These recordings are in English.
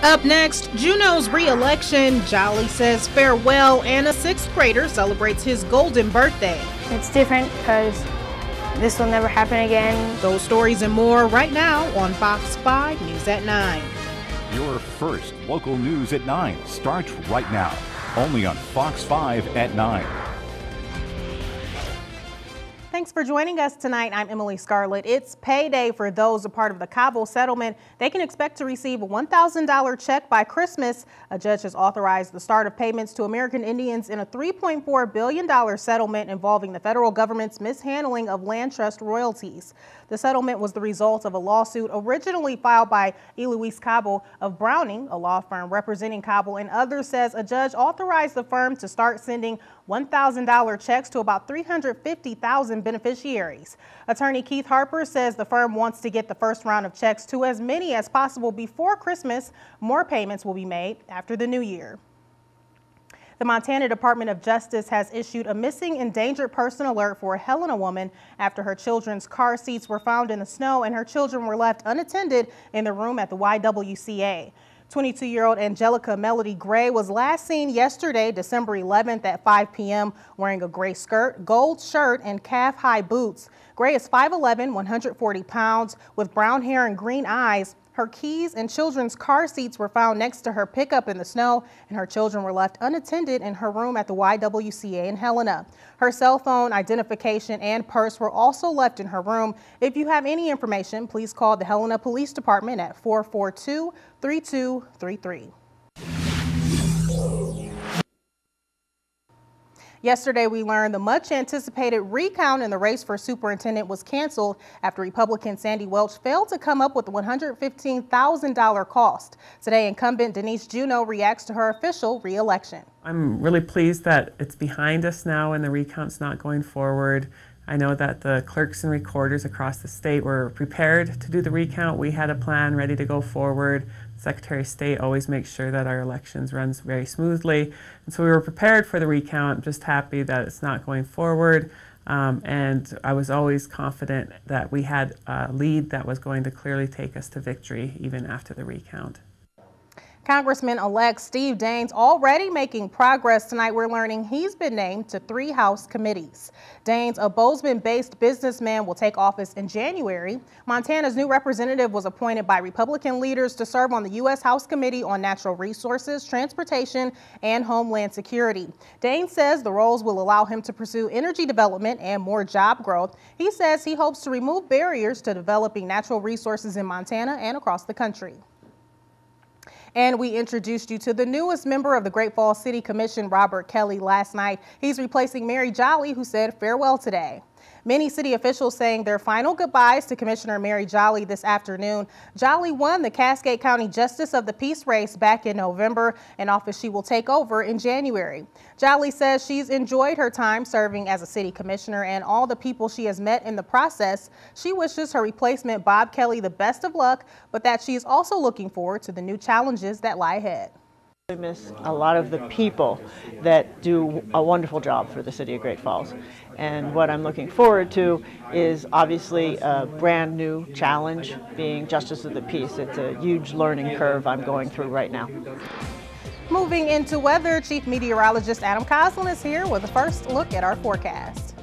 Up next, Juneau's re-election. Jolly says farewell, and a 6th grader celebrates his golden birthday. It's different because this will never happen again. Those stories and more right now on Fox 5 News at 9. Your first local news at 9 starts right now, only on Fox 5 at 9. Thanks for joining us tonight. I'm Emily Scarlett. It's payday for those a part of the Cabo settlement. They can expect to receive a $1,000 check by Christmas. A judge has authorized the start of payments to American Indians in a $3.4 billion settlement involving the federal government's mishandling of land trust royalties. The settlement was the result of a lawsuit originally filed by Eloise Cabo of Browning, a law firm representing Cabo and others, says a judge authorized the firm to start sending $1,000 checks to about 350,000 beneficiaries. Attorney Keith Harper says the firm wants to get the first round of checks to as many as possible before Christmas. More payments will be made after the new year. The Montana Department of Justice has issued a missing endangered person alert for a Helena woman after her children's car seats were found in the snow and her children were left unattended in the room at the YWCA. 22-year-old Angelica Melody Gray was last seen yesterday, December 11th at 5 p.m. wearing a gray skirt, gold shirt, and calf-high boots. Gray is 5'11", 140 pounds, with brown hair and green eyes. Her keys and children's car seats were found next to her pickup in the snow, and her children were left unattended in her room at the YWCA in Helena. Her cell phone, identification, and purse were also left in her room. If you have any information, please call the Helena Police Department at 442-3233. Yesterday, we learned the much-anticipated recount in the race for superintendent was canceled after Republican Sandy Welch failed to come up with the $115,000 cost. Today, incumbent Denise Juneau reacts to her official re-election. I'm really pleased that it's behind us now and the recount's not going forward. I know that the clerks and recorders across the state were prepared to do the recount. We had a plan ready to go forward. Secretary of State always makes sure that our elections runs very smoothly. And so we were prepared for the recount. I'm just happy that it's not going forward. And I was always confident that we had a lead that was going to clearly take us to victory even after the recount. Congressman-elect Steve Daines already making progress. Tonight we're learning he's been named to 3 House committees. Daines, a Bozeman-based businessman, will take office in January. Montana's new representative was appointed by Republican leaders to serve on the U.S. House Committee on Natural Resources, Transportation, and Homeland Security. Daines says the roles will allow him to pursue energy development and more job growth. He says he hopes to remove barriers to developing natural resources in Montana and across the country. And we introduced you to the newest member of the Great Falls City Commission, Robert Kelly, last night. He's replacing Mary Jolly, who said farewell today. Many city officials saying their final goodbyes to Commissioner Mary Jolly this afternoon. Jolly won the Cascade County Justice of the Peace race back in November, an office she will take over in January. Jolly says she's enjoyed her time serving as a city commissioner and all the people she has met in the process. She wishes her replacement, Bob Kelly, the best of luck, but that she is also looking forward to the new challenges that lie ahead. I miss a lot of the people that do a wonderful job for the city of Great Falls. And what I'm looking forward to is obviously a brand new challenge, being Justice of the Peace. It's a huge learning curve I'm going through right now. Moving into weather, Chief Meteorologist Adam Coslin is here with a first look at our forecast.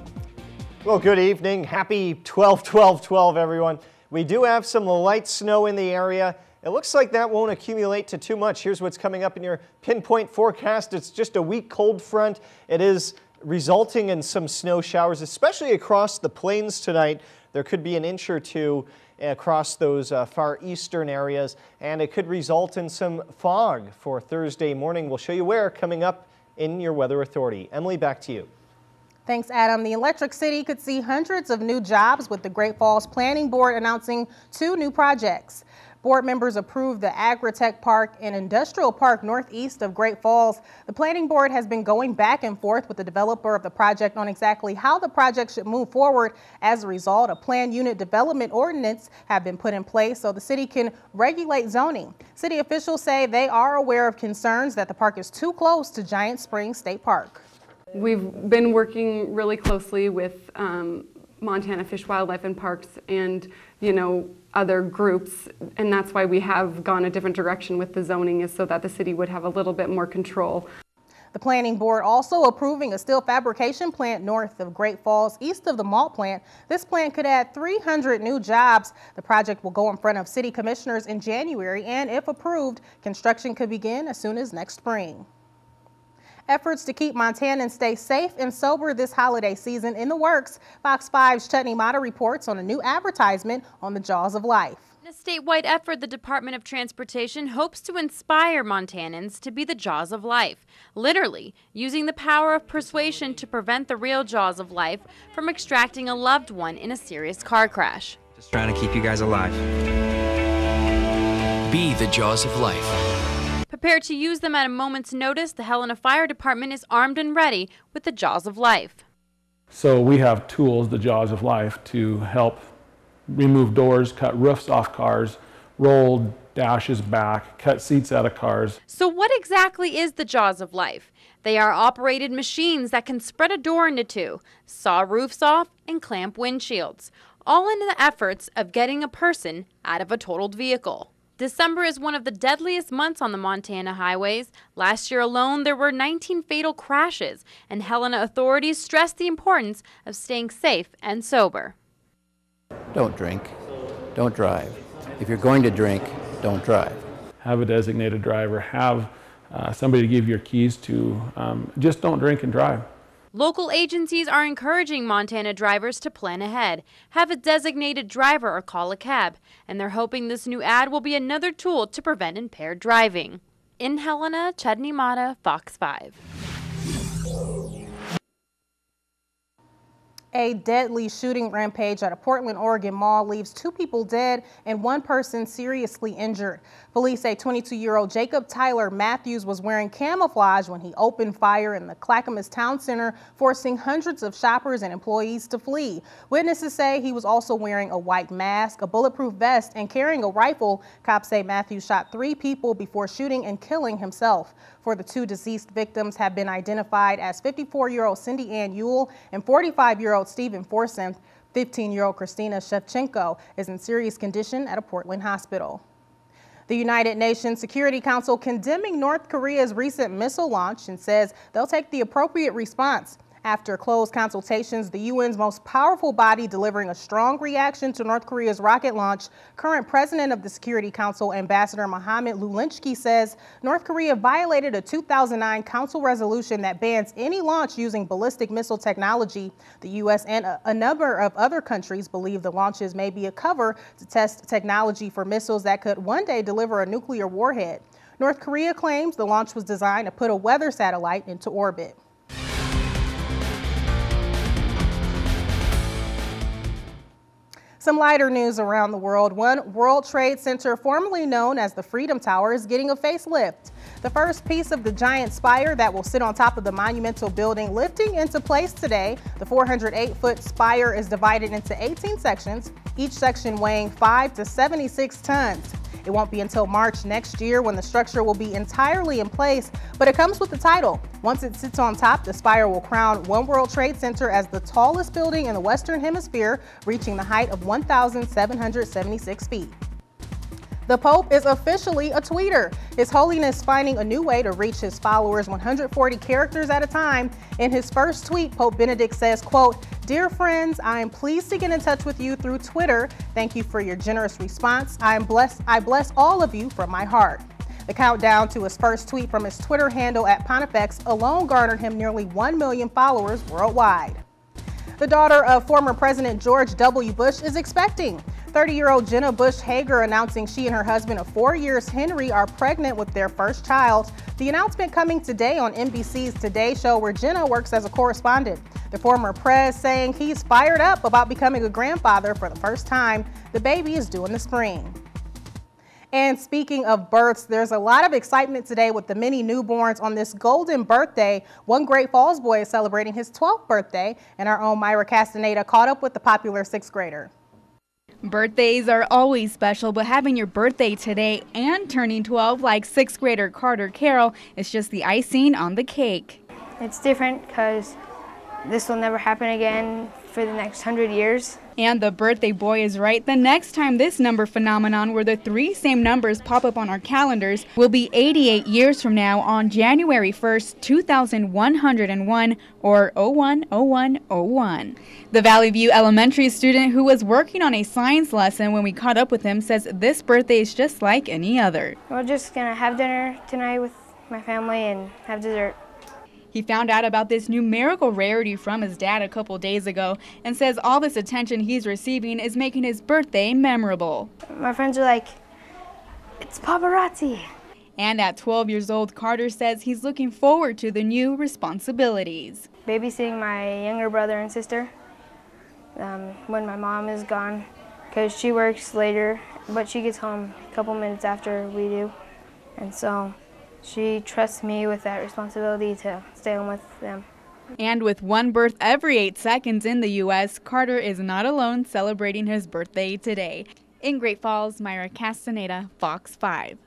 Well, good evening. Happy 12/12/12, everyone. We do have some light snow in the area. It looks like that won't accumulate to too much. Here's what's coming up in your pinpoint forecast. It's just a weak cold front. It is resulting in some snow showers, especially across the plains tonight. There could be an inch or two across those far eastern areas, and it could result in some fog for Thursday morning. We'll show you where coming up in your Weather Authority. Emily, back to you. Thanks, Adam. The Electric City could see hundreds of new jobs with the Great Falls Planning Board announcing 2 new projects. Board members approved the Agritech Park and Industrial Park northeast of Great Falls. The Planning Board has been going back and forth with the developer of the project on exactly how the project should move forward. As a result, a planned unit development ordinance have been put in place so the city can regulate zoning. City officials say they are aware of concerns that the park is too close to Giant Springs State Park. We've been working really closely with Montana Fish, Wildlife and Parks and other groups, and that's why we have gone a different direction with the zoning, is so that the city would have a little bit more control. The planning board also approving a steel fabrication plant north of Great Falls, east of the malt plant. This plant could add 300 new jobs. The project will go in front of city commissioners in January, and if approved, construction could begin as soon as next spring. Efforts to keep Montanans stay safe and sober this holiday season in the works. Fox 5's Chutney Mata reports on a new advertisement on the Jaws of Life. In a statewide effort, the Department of Transportation hopes to inspire Montanans to be the Jaws of Life, literally using the power of persuasion to prevent the real Jaws of Life from extracting a loved one in a serious car crash. Just trying to keep you guys alive. Be the Jaws of Life. Prepared to use them at a moment's notice, the Helena Fire Department is armed and ready with the Jaws of Life. So we have tools, the Jaws of Life, to help remove doors, cut roofs off cars, roll dashes back, cut seats out of cars. So what exactly is the Jaws of Life? They are operated machines that can spread a door into two, saw roofs off, and clamp windshields, all in the efforts of getting a person out of a totaled vehicle. December is one of the deadliest months on the Montana highways. Last year alone, there were 19 fatal crashes, and Helena authorities stressed the importance of staying safe and sober. Don't drink, don't drive. If you're going to drink, don't drive. Have a designated driver, have somebody to give your keys to. Just don't drink and drive. Local agencies are encouraging Montana drivers to plan ahead, have a designated driver or call a cab, and they're hoping this new ad will be another tool to prevent impaired driving. In Helena, Chutney Mata, Fox 5. A deadly shooting rampage at a Portland, Oregon mall leaves 2 people dead and 1 person seriously injured. Police say 22-year-old Jacob Tyler Matthews was wearing camouflage when he opened fire in the Clackamas Town Center, forcing hundreds of shoppers and employees to flee. Witnesses say he was also wearing a white mask, a bulletproof vest, and carrying a rifle. Cops say Matthews shot 3 people before shooting and killing himself. For the 2 deceased victims have been identified as 54-year-old Cindy Ann Ewell and 45-year-old Stephen Forsyth. 15-year-old Christina Shevchenko is in serious condition at a Portland hospital. The United Nations Security Council condemning North Korea's recent missile launch and says they'll take the appropriate response. After closed consultations, the UN's most powerful body delivering a strong reaction to North Korea's rocket launch, current president of the Security Council, Ambassador Mohammed Lulinsky, says North Korea violated a 2009 council resolution that bans any launch using ballistic missile technology. The U.S. and a number of other countries believe the launches may be a cover to test technology for missiles that could one day deliver a nuclear warhead. North Korea claims the launch was designed to put a weather satellite into orbit. Some lighter news around the world. One World Trade Center, formerly known as the Freedom Tower, is getting a facelift. The first piece of the giant spire that will sit on top of the monumental building lifting into place today. The 408-foot spire is divided into 18 sections, each section weighing 5 to 76 tons. It won't be until March next year when the structure will be entirely in place, but it comes with the title. Once it sits on top, the spire will crown One World Trade Center as the tallest building in the Western Hemisphere, reaching the height of 1,776 feet. The Pope is officially a tweeter. His Holiness finding a new way to reach his followers 140 characters at a time. In his first tweet, Pope Benedict says, quote, "Dear friends, I am pleased to get in touch with you through Twitter. Thank you for your generous response. I bless all of you from my heart." The countdown to his first tweet from his Twitter handle at Pontifex alone garnered him nearly 1 million followers worldwide. The daughter of former President George W. Bush is expecting. 30-year-old Jenna Bush Hager announcing she and her husband of 4 years, Henry, are pregnant with their first child. The announcement coming today on NBC's Today Show, where Jenna works as a correspondent. The former prez saying he's fired up about becoming a grandfather for the first time. The baby is due in the spring. And speaking of births, there's a lot of excitement today with the many newborns on this golden birthday. One Great Falls boy is celebrating his 12th birthday, and our own Myra Castaneda caught up with the popular 6th grader. Birthdays are always special, but having your birthday today and turning 12 like 6th grader Carter Carroll is just the icing on the cake. It's different because this will never happen again for the next 100 years. And the birthday boy is right. The next time this number phenomenon, where the 3 same numbers pop up on our calendars, will be 88 years from now on January 1st, 2101, or 010101. The Valley View Elementary student who was working on a science lesson when we caught up with him says this birthday is just like any other. We're just gonna have dinner tonight with my family and have dessert. He found out about this numerical rarity from his dad a couple days ago and says all this attention he's receiving is making his birthday memorable. My friends are like, it's paparazzi. And at 12 years old, Carter says he's looking forward to the new responsibilities. Babysitting my younger brother and sister when my mom is gone, because she works later, but she gets home a couple minutes after we do. And so she trusts me with that responsibility to stay home with them. And with one birth every 8 seconds in the U.S., Carter is not alone celebrating his birthday today. In Great Falls, Myra Castaneda, Fox 5.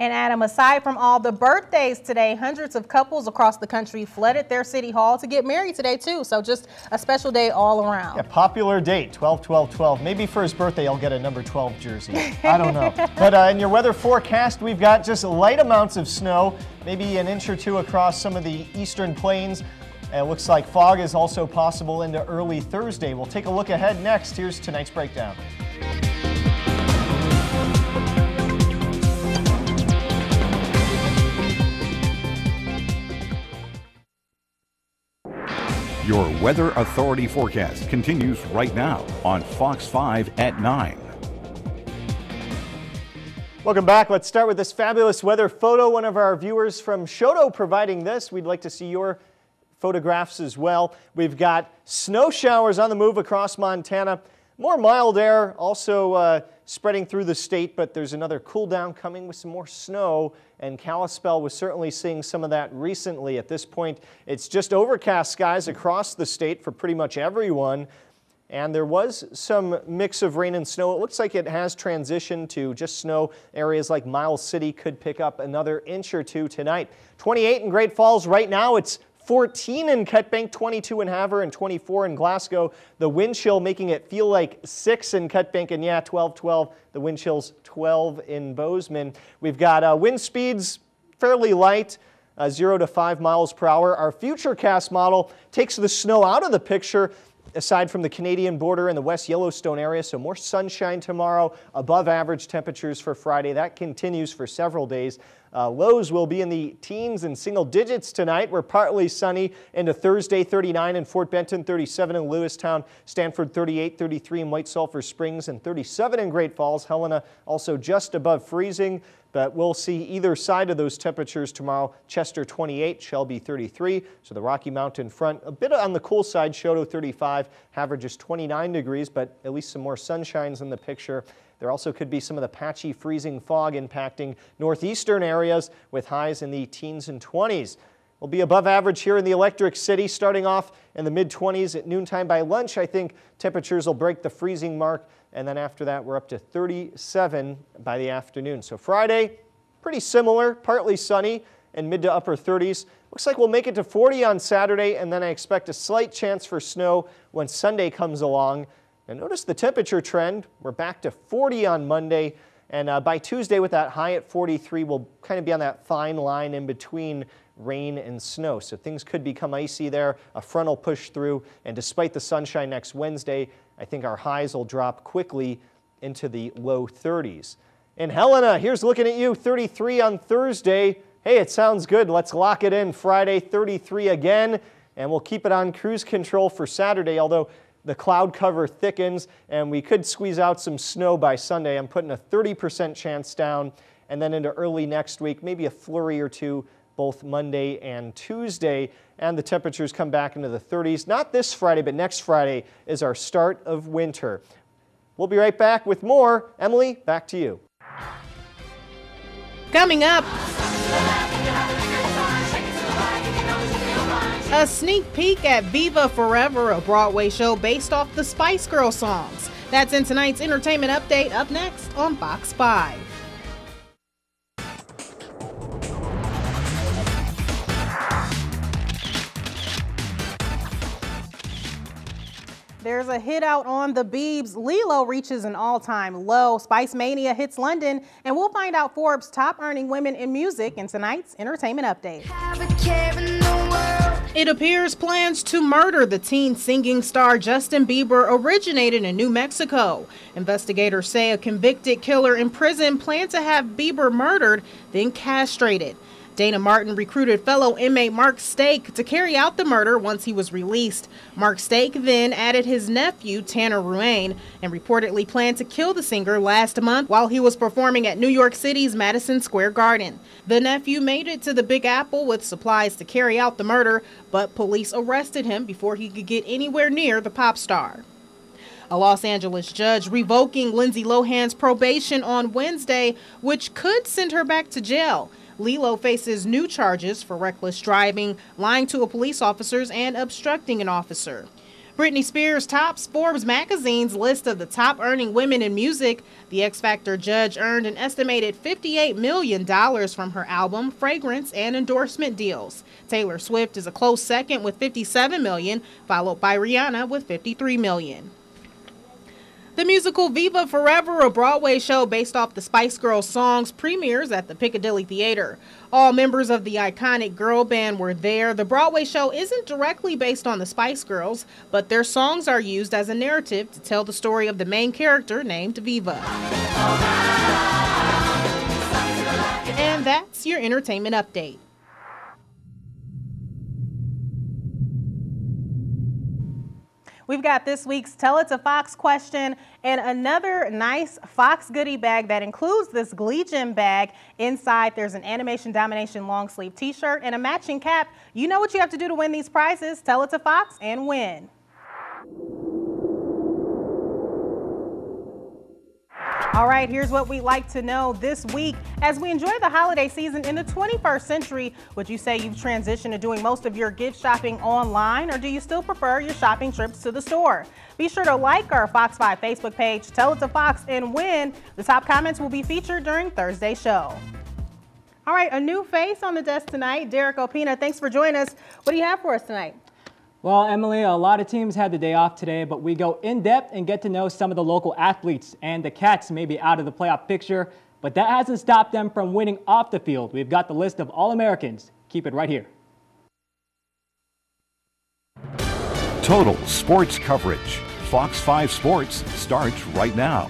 And Adam, aside from all the birthdays today, hundreds of couples across the country flooded their city hall to get married today too. So just a special day all around. Yeah, popular date, 12-12-12. Maybe for his birthday, I'll get a number 12 jersey. I don't know. But in your weather forecast, we've got just light amounts of snow, maybe an inch or two across some of the eastern plains. And it looks like fog is also possible into early Thursday. We'll take a look ahead next. Here's tonight's breakdown. Your Weather Authority forecast continues right now on Fox 5 at 9. Welcome back. Let's start with this fabulous weather photo. One of our viewers from Shoto providing this. We'd like to see your photographs as well. We've got snow showers on the move across Montana. More mild air also spreading through the state, but there's another cool down coming with some more snow, and Kalispell was certainly seeing some of that recently. At this point, it's just overcast skies across the state for pretty much everyone, and there was some mix of rain and snow. It looks like it has transitioned to just snow. Areas like Miles City could pick up another inch or two tonight. 28 in Great Falls right now. It's 14 in Cutbank, 22 in Havre, and 24 in Glasgow. The wind chill making it feel like 6 in Cutbank, and yeah, 12-12. The wind chill's 12 in Bozeman. We've got wind speeds fairly light, 0 to 5 miles per hour. Our Futurecast model takes the snow out of the picture, aside from the Canadian border and the West Yellowstone area. So more sunshine tomorrow, above average temperatures for Friday. That continues for several days. Lows will be in the teens and single digits tonight. We're partly sunny into Thursday, 39 in Fort Benton, 37 in Lewistown, Stanford 38, 33 in White Sulphur Springs, and 37 in Great Falls. Helena also just above freezing, but we'll see either side of those temperatures tomorrow. Chester 28, Shelby 33. So the Rocky Mountain front a bit on the cool side. Shoto 35, Havre just 29 degrees, but at least some more sunshine's in the picture. There also could be some of the patchy freezing fog impacting northeastern areas with highs in the teens and 20s. We'll be above average here in the Electric City, starting off in the mid-20s at noontime. By lunch, I think temperatures will break the freezing mark, and then after that, we're up to 37 by the afternoon. So Friday, pretty similar, partly sunny and mid to upper 30s. Looks like we'll make it to 40 on Saturday, and then I expect a slight chance for snow when Sunday comes along. And notice the temperature trend. We're back to 40 on Monday, and by Tuesday with that high at 43, we'll kind of be on that fine line in between rain and snow. So things could become icy there. A front will push through, and despite the sunshine next Wednesday, I think our highs will drop quickly into the low 30s. In Helena, here's looking at you, 33 on Thursday. Hey, it sounds good. Let's lock it in. Friday, 33 again, and we'll keep it on cruise control for Saturday, although the cloud cover thickens, and we could squeeze out some snow by Sunday. I'm putting a 30% chance down, and then into early next week, maybe a flurry or two both Monday and Tuesday, and the temperatures come back into the 30s. Not this Friday, but next Friday is our start of winter. We'll be right back with more. Emily, back to you. Coming up, a sneak peek at Viva Forever, a Broadway show based off the Spice Girls songs. That's in tonight's entertainment update, up next on Fox 5. There's a hit out on the Biebs. Lilo reaches an all-time low. Spice Mania hits London, and we'll find out Forbes' top-earning women in music in tonight's Entertainment Update. It appears plans to murder the teen singing star Justin Bieber originated in New Mexico. Investigators say a convicted killer in prison planned to have Bieber murdered, then castrated. Dana Martin recruited fellow inmate Mark Stake to carry out the murder once he was released. Mark Stake then added his nephew, Tanner Ruane, and reportedly planned to kill the singer last month while he was performing at New York City's Madison Square Garden. The nephew made it to the Big Apple with supplies to carry out the murder, but police arrested him before he could get anywhere near the pop star. A Los Angeles judge revoking Lindsay Lohan's probation on Wednesday, which could send her back to jail. Lilo faces new charges for reckless driving, lying to police officers, and obstructing an officer. Britney Spears tops Forbes magazine's list of the top-earning women in music. The X Factor judge earned an estimated $58 million from her album, fragrance, and endorsement deals. Taylor Swift is a close second with $57 million, followed by Rihanna with $53 million. The musical Viva Forever, a Broadway show based off the Spice Girls songs, premieres at the Piccadilly Theater. All members of the iconic girl band were there. The Broadway show isn't directly based on the Spice Girls, but their songs are used as a narrative to tell the story of the main character named Viva. And that's your entertainment update. We've got this week's Tell It to Fox question and another nice Fox goodie bag that includes this Glee Gym bag. Inside, there's an Animation Domination long sleeve t-shirt and a matching cap. You know what you have to do to win these prizes. Tell it to Fox and win. All right, here's what we'd like to know this week. As we enjoy the holiday season in the 21st century, would you say you've transitioned to doing most of your gift shopping online, or do you still prefer your shopping trips to the store? Be sure to like our Fox 5 Facebook page, Tell It to Fox, and win. The top comments will be featured during Thursday's show. All right, a new face on the desk tonight, Derek Opina. Thanks for joining us. What do you have for us tonight? Well, Emily, a lot of teams had the day off today, but we go in depth and get to know some of the local athletes. And the Cats may be out of the playoff picture, but that hasn't stopped them from winning off the field. We've got the list of All-Americans. Keep it right here. Total sports coverage. Fox 5 Sports starts right now.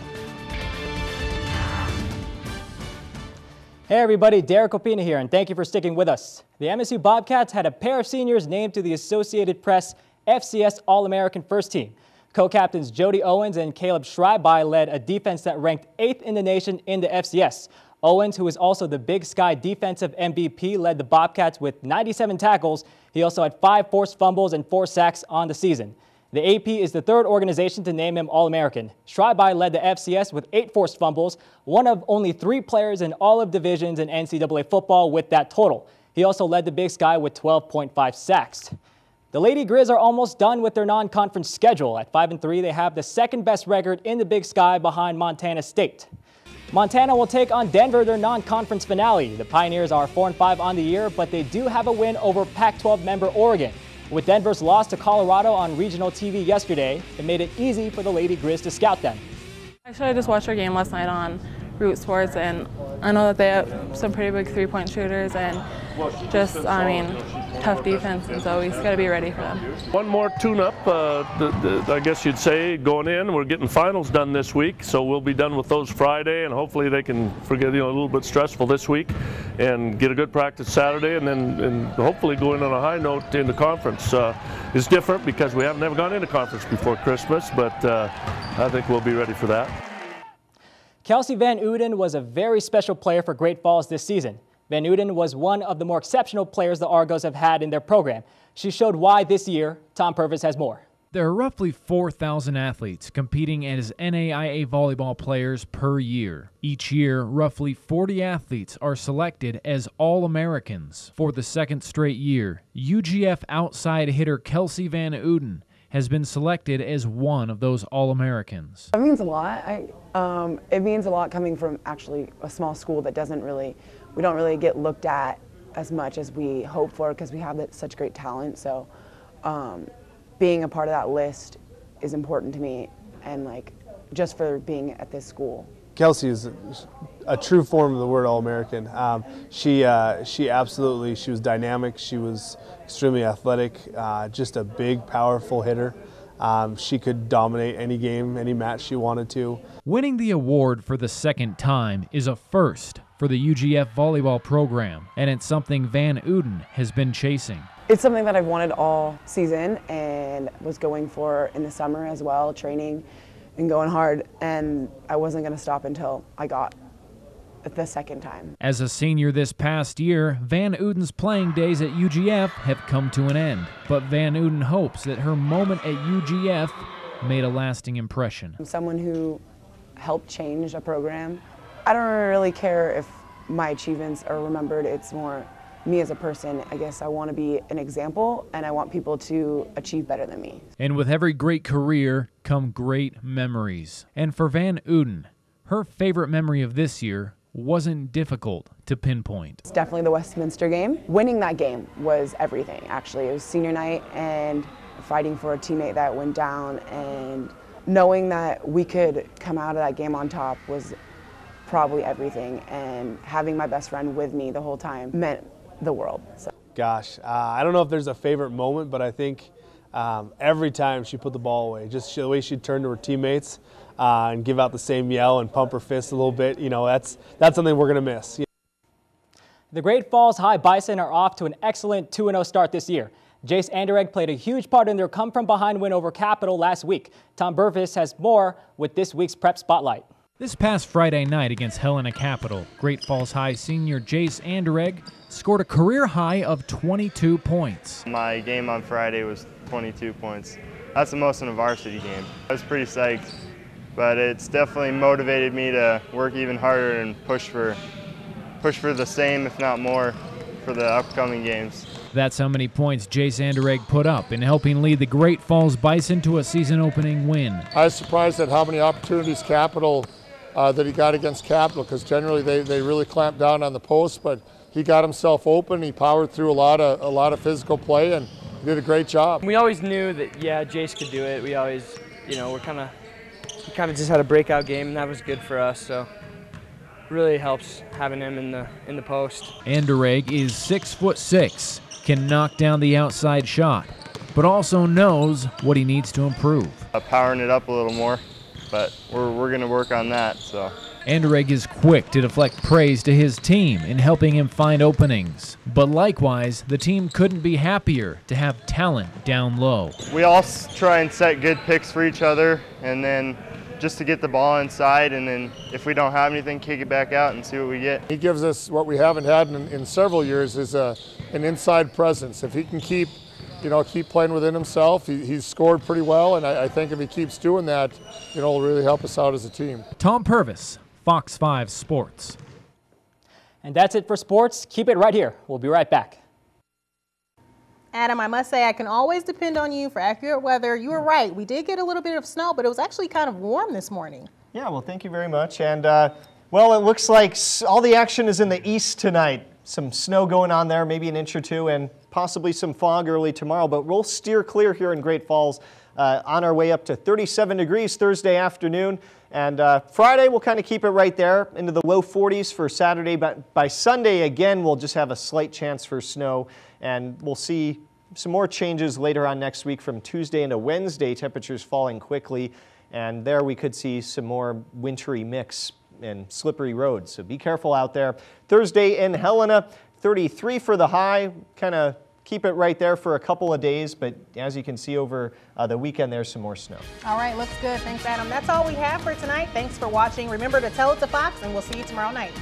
Hey everybody, Derek Opina here, and thank you for sticking with us. The MSU Bobcats had a pair of seniors named to the Associated Press FCS All-American First Team. Co-captains Jody Owens and Caleb Schreiby led a defense that ranked 8th in the nation in the FCS. Owens, who is also the Big Sky defensive MVP, led the Bobcats with 97 tackles. He also had 5 forced fumbles and 4 sacks on the season. The AP is the third organization to name him All-American. Schreiby led the FCS with 8 forced fumbles, one of only 3 players in all of divisions in NCAA football with that total. He also led the Big Sky with 12.5 sacks. The Lady Grizz are almost done with their non-conference schedule. At 5-3, they have the second best record in the Big Sky behind Montana State. Montana will take on Denver their non-conference finale. The Pioneers are 4-5 on the year, but they do have a win over Pac-12 member Oregon. With Denver's loss to Colorado on regional TV yesterday, it made it easy for the Lady Grizz to scout them. Actually, I just watched our game last night on Root Sports, and I know that they have some pretty big three-point shooters and just, tough defense, and so we just got to be ready for them. One more tune-up, I guess you'd say, going in. We're getting finals done this week, so we'll be done with those Friday, and hopefully they can forget, a little bit stressful this week and get a good practice Saturday, and then hopefully go in on a high note in the conference. It's different because we haven't ever gone into conference before Christmas, but I think we'll be ready for that. Kelsey Van Uden was a very special player for Great Falls this season. Van Uden was one of the more exceptional players the Argos have had in their program. She showed why this year. Tom Purvis has more. There are roughly 4,000 athletes competing as NAIA volleyball players per year. Each year, roughly 40 athletes are selected as All-Americans. For the second straight year, UGF outside hitter Kelsey Van Uden has been selected as one of those All-Americans. That means a lot. It means a lot coming from actually a small school that we don't really get looked at as much as we hope for because we have such great talent. So being a part of that list is important to me, and like just for being at this school. Kelsey is a true form of the word All-American. She was dynamic. She was extremely athletic, just a big, powerful hitter. She could dominate any game, any match she wanted to. Winning the award for the second time is a first for the UGF volleyball program, and it's something Van Uden has been chasing. It's something that I've wanted all season and was going for in the summer as well, training and going hard, and I wasn't going to stop until I got it the second time. As a senior this past year, Van Uden's playing days at UGF have come to an end, but Van Uden hopes that her moment at UGF made a lasting impression. I'm someone who helped change a program. I don't really care if my achievements are remembered. It's more me as a person. I guess I want to be an example, and I want people to achieve better than me. And with every great career come great memories. And for Van Uden, her favorite memory of this year wasn't difficult to pinpoint. It's definitely the Westminster game. Winning that game was everything, actually. It was senior night, and fighting for a teammate that went down, and knowing that we could come out of that game on top was probably everything, and having my best friend with me the whole time meant the world. So. Gosh, I don't know if there's a favorite moment, but I think every time she put the ball away, just the way she'd turn to her teammates and give out the same yell and pump her fist a little bit, you know, that's something we're going to miss. The Great Falls High Bison are off to an excellent 2-0 start this year. Jace Anderegg played a huge part in their come-from-behind win over Capital last week. Tom Burvis has more with this week's Prep Spotlight. This past Friday night against Helena Capital, Great Falls High senior Jace Anderegg scored a career high of 22 points. My game on Friday was 22 points. That's the most in a varsity game. I was pretty psyched, but it's definitely motivated me to work even harder and push for the same, if not more, for the upcoming games. That's how many points Jace Anderegg put up in helping lead the Great Falls Bison to a season-opening win. I was surprised at how many opportunities Capital that he got against Capital, because generally they really clamped down on the post, but he got himself open. He powered through a lot of physical play and did a great job. We always knew that, yeah, Jace could do it. We always, you know, he kind of just had a breakout game, and that was good for us. So really helps having him in the post. Anderegg is 6'6", can knock down the outside shot, but also knows what he needs to improve. Powering it up a little more, but we're going to work on that. So. Anderegg is quick to deflect praise to his team in helping him find openings. But likewise, the team couldn't be happier to have talent down low. We all try and set good picks for each other, and then just to get the ball inside, and then if we don't have anything, kick it back out and see what we get. He gives us what we haven't had in several years, is an inside presence. If he can keep playing within himself, he's scored pretty well, and I think if he keeps doing that, it'll really help us out as a team. Tom Purvis, Fox 5 Sports. And that's it for sports. Keep it right here. We'll be right back. Adam, I must say I can always depend on you for accurate weather. You were right. We did get a little bit of snow, but it was actually kind of warm this morning. Yeah, well, thank you very much. And, well, it looks like all the action is in the east tonight. Some snow going on there, maybe an inch or two, and possibly some fog early tomorrow. But we'll steer clear here in Great Falls on our way up to 37 degrees Thursday afternoon. And Friday, we'll kind of keep it right there into the low 40s for Saturday. But by Sunday, again, we'll just have a slight chance for snow. And we'll see some more changes later on next week from Tuesday into Wednesday, temperatures falling quickly. And there we could see some more wintry mix and slippery roads. So be careful out there. Thursday in Helena, 33 for the high. Kind of keep it right there for a couple of days. But as you can see over the weekend, there's some more snow. All right, looks good. Thanks, Adam. That's all we have for tonight. Thanks for watching. Remember to tell it to Fox, and we'll see you tomorrow night.